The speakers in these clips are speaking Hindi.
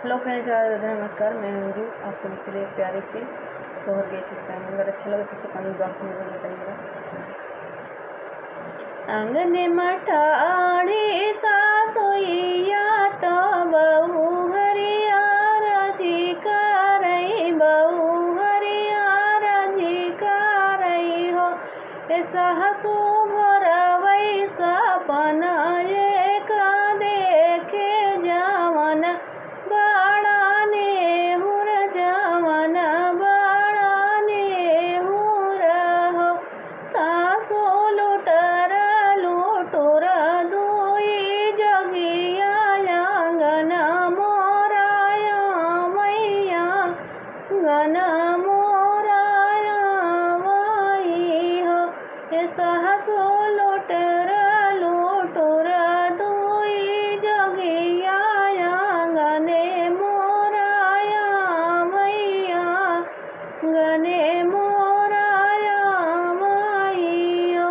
हेलो फ्रेंड्स, नमस्कार। मैं मंजू आप सभी के लिए प्यारी सी सोहर गीत लिखा है। अगर अच्छा लगे तो कमेंट बॉक्स में जरूर बताइएगा। आंगने मठाड़ी सासोइया तो बहु हरियारा जी करई, बहु हरियारा जी करई हो। ऐसा हसू भरवई सपना एक देखे जवन बड़ा नेहुर, जवन बड़ा नेहुर हो। सासो लुटर लुटुर दुई जगिया आंगन मोराया मैया, गन मोराया वही हो। सासो लुटर लुटुर दुई जगिया गने मोराया मैया, गने मोराया मैया।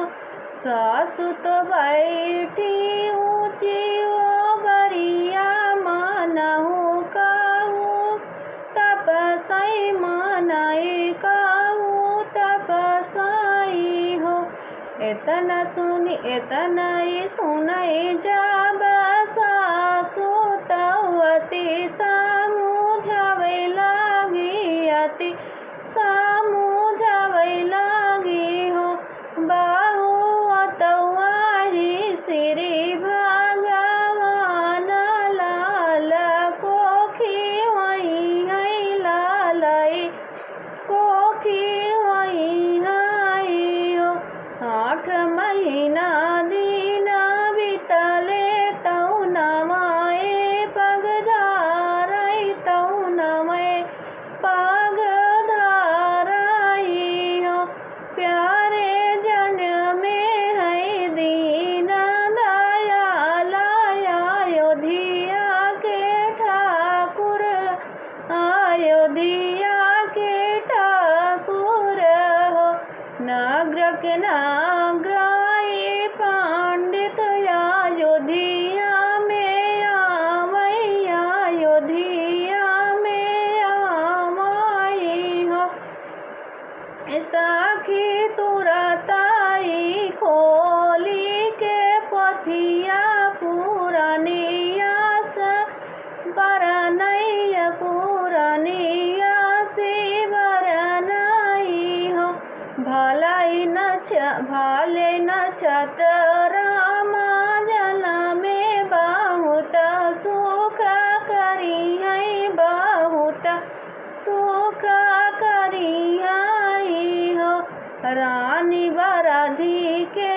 सासु तो बैठी ऊँची ओ बरिया, मानहु कहू तपसाई, मानाई कहू तपसाई हो। इतना ही सुनई जब सासु तवती समझावे लागी, अति समझावे लागी हो। बाहु अतवाही श्री भगवान लाल कोखी वही है, लालई कोखी वही है हो। 8 महीना दिन बीतले तौ नवाए पग धाराई, तौ नवाए पग धाराई हो। प्यारे जन में है दीन दयाल, अयोध्या के ठाकुर, अयोध्या के ठाकुर हो। नागर के नागराई पंडित अयोध्या में आवई, अयोध्या में आवई हो। साखी तुरताई खोली के पथिया पुरानिया से बरनैया, पुरानिया से बरनई हो। भले नक्षत्र रामा जल में बहुत सुख करी है, बहुत सुख करी है हो। रानी बराधी के